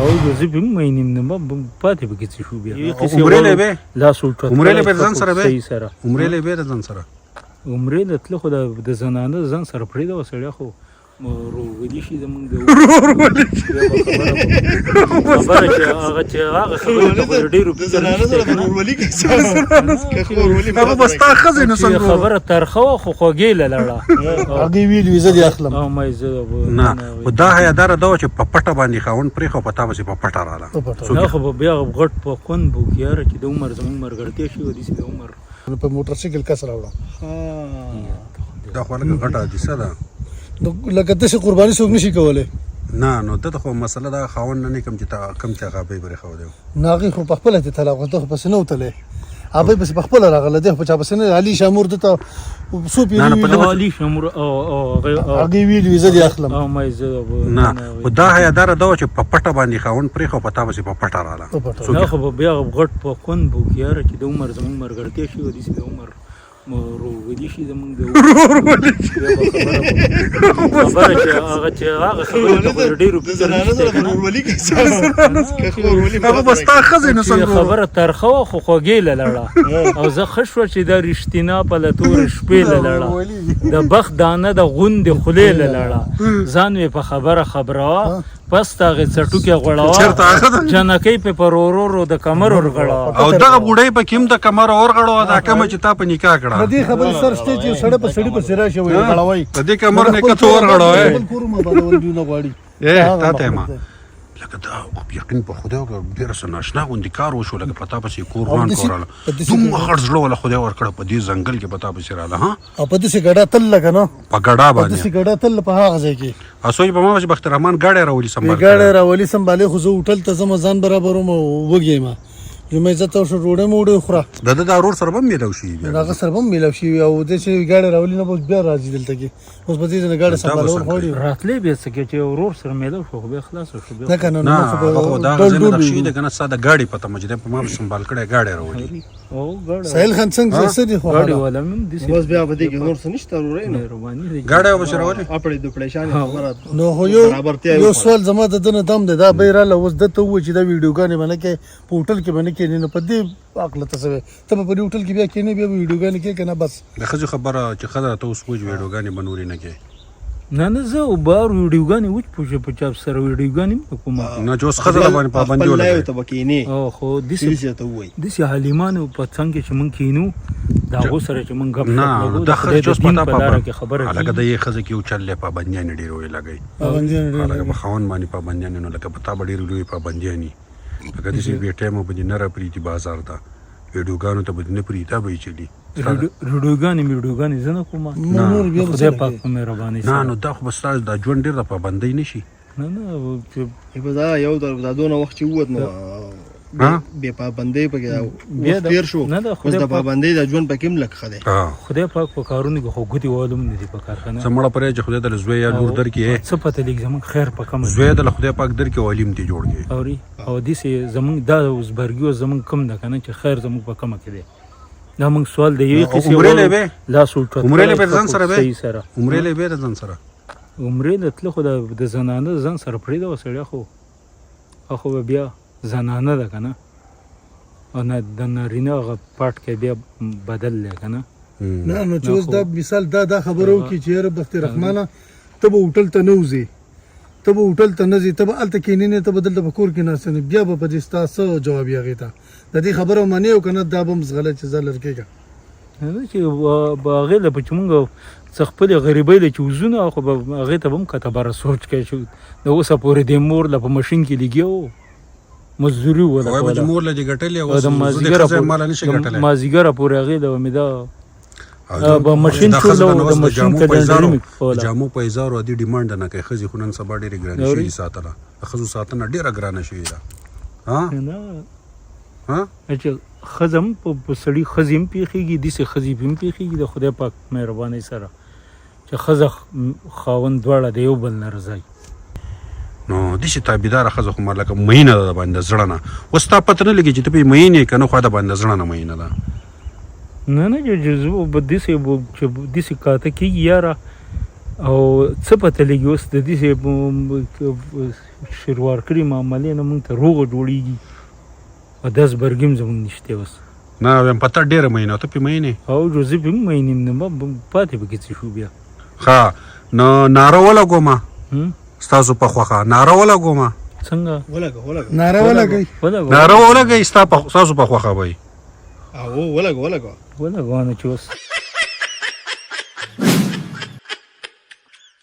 او زه به مینیم نه پاتې به کې شو بیا عمرې له به لاس وټ عمرې له به ځان سره به سره عمرې له به ځان سره عمرې له تل خو د زنانه ځان سره پرې دا وسړی خو ورولي شي زمونږ د خبره چې هغه خبره ته ډېرو هغه بس تا ښځې نه څنګه خبره ترخه وه خو خوږې له لړه هغې ویلي زه دې اخلم نه خو دا حیاداره دا وه چې په پټه باندې خاوند پرېښو په تا پسې په پټه راله نه خو به بیا غټ په خوند به وکړي یاره چې د عمر زمونږ ملګرتیا شي و داسې د عمر په موټر سایکل کس راوړم دا خو لکه غټه حادثه ده لکه داسې قرباني څوک نشي کولی نه نو دته خو مسله دا خاوند نه کوم چې کم چې هغه به برېښو دی نه هغې خو په خپله دې طلاق ده خو پسې نه وتلی هغوی پسې په خپله راغله دی خو په چا پسې نه علي شامور دته څو علي شامور هغې ویلي زه دې اخلم نه خو دا حیاداره دا وه چې په پټه باندې خاوند پرېښو په تا پسې په پټه راله نه خو به بیا غټ په خوند به وکړي یاره چې د عمر زمونږ ملګرتیا شي و داسې د عمر ورولي شي زمونږ د خبره چې هغه خبره ته خو ډېرو هغه بس تا ښځې نه څنګه خبره ترخه وه خو خوږې له لړه او زه ښه شوه چې دا رښتینا په له تورې شپې له لړه د بخت دانه د غوندې خولې له لړه ځان مې په خبره خبروه پس د هغې څټوکې غوړوه جنکۍ پې په ورو د کمر ورغړوه او دغه بوډۍ پکې هم د کمر ورغړوه دا کمه چې تا په نکاح کړه د دې خبرې سر شته چې سړی په سړي پسې راشي وایي غړوئ د دې کمر نه کته ورغړوه بل کور مه بادول دوی نه غواړي تا ته ما لکه دا یقین په خدای ډېره څه ناشنا غوندې کار وشو لکه په تا پسې کور روان کوراله دومره خړ زړه وله خدای ورکړه په دې ځنګل کې په تا پسې راله ها او په داسې ګډه تل لکه نه په ګډا په داسې ګډه تل په هغه ځای کې سوچ په ما چې بخترحمان ګاډی راولي سمبال ګاډی راولي سمبالې خو زه هوټل ته ځم ځان برابروم وږی یم جمعې زه ته ډوډۍ مو ډوډۍ وخوره د ده دا ورور سره به هم میلاو شي هغه سره به هم میلاو شي او داسې ګاډی راولي نه به اوس بیا راځي دلته کې اوس به دې ځای نه ګاډی سمبالول غواړي راتلی بیا څه کې چې ورور سره میلاو شو خو بیا خلاص شو نه که نه نه هغه خو دا ځای نه دخشي ده که نه ستا د ګاډي پته مه چې دی په ما سمبال کړی ګاډی راولي سهیل خان څنګه څه دي خو ګاډي والا هم داسې بس بیا به دې کې نور څه نشته وروره مهرباني دی ګاډی به پسې راولي اپړې دوپړې شانې خبره نو خو یو سوال زما د ده نه دم دی دا به یې راله اوس ده ته ووایي چې دا ویډیوګانې به نه کوې په هوټل کې به نه کښېنې نو په دې عقله ته څه وایې ته به په دې هوټل کې بیا کښېنې بیا به ویډیوګانې کوې که نه بس د ښځې خبره چې ښځه راته اوس وایي ویډیوګانې به نورې نه کوې نه زه بار ویډیوګانې وچ پوښې په چا سره ویډیوګانې هم کوم نه چې اوس ښځه باندې پابندي ولګوي ته به کښېنې خو داسې حلیمانو په څنګ کې چې موږ کښېنو د هغو سره چې موږ ګپ نه نو دا ښځې چې اوس په تا خبره هلکه د یې ښځه کې یو چل دی پابندیانې ډېرې ولګوي هلکه په خاوند باندې پابندیانې نو لکه په تا به ډېرې لویې پابندیانې لکه داسې بې ټایمه به دې نه راپرېږدي بازار ته ویډیوګانو ته به دې نه پرېږدي دا به یې چلي ویډیوګانې زه نه کوم خدای پاک په مهربانۍ نه نو دا خو به ستا دا ژوند ډېر د پابندۍ نه شي نه دا یو دا دونه وخت چې ووت نو بې پابندۍ پکې وخت تېر شو اوس د پابندۍ د ژوند پکې هم لږ ښه دی خدای پاک په کارونو کې خو ګوتې وهل هم نه دي پکار که نه څه مړه پرې چې خدای دله زوی یا لور درکړي څه پته لږ زموږ خیر په کمه زوی دله خدای پاک درکړي او علیم دې جوړ کړي اوري او داسې زموږ دا اوسبرګي او زموږ کم ده که نه چې خیر زموږ په کمه کې دی دا موږ سوال د یوې قصې لاس عمرې له به ځان سره به عمرې له به ځان سره عمرې له تله خو د زنانه ځان سره پرېږده وه سړی خو به بیا زنانه ده که نه او نه د نارینه هغه پاټ کې بیا بدل دی که نه نه نو چې اوس دا مثال دا خبره وکړي چې یاره بخت رحمانه ته به هوټل ته نه وځې ته به هوټل ته نه ځې ته به هلته کښېنې نه ته به دلته په کور کې ناست نه بیا به په دې ستا څه جواب یې هغې ته د دې خبره منې او که نه دا به هم زغله چې زه لرکېږه چې هغې له چې مونږ څه خپلې غریبۍ له چې وځو نه خو به هغې ته به هم کتباره سوچ کوي چې د اوسه پورې دې مور له په ماشین کې لګیا و مزدوري وله مور له دې ګټلې د مازدیګره پورې هغې له مې دا به ماشین چولو د ماشین کلنډري مې کوله جامو په اظهار عادي ډیمانډ نه کوي ښځې خو نن سبا ډېرې ګرانې شوي ساتله د ښځو ساتنه ډېره ګرانه شوې ده چې ښځه هم په سړي ښځې هم پېښېږي داسې ښځې هم پېښېږي د خدای پاک مهربانۍ سره چې ښځه خاوند دواړه د یو بل نه رضایي نو داسې تابعداره ښځه خو لکه مینه ده د باندې د زړه نه اوس تا پته نه لګي چې ته پرې مین یې که نه خوا د باندې د زړه نه مینه ده نه جذبه به داسې کاته کېږي یاره او څه پته لګي اوس د داسې شروع کړی معاملې نه موږ ته روغه جوړیږي او 10 برګیم زموږ نشته اوس نه ویم پته ډېره مینه ته پې مینې او جوزې پې مینیم نه پاتې پکې څه شو بیا ښه نو ناره ولګومه ستاسو په خوښه ناره ولګومه څنګه ناره ولګئ ستاسو په خوښه به ولګو ولګو نه چې اوس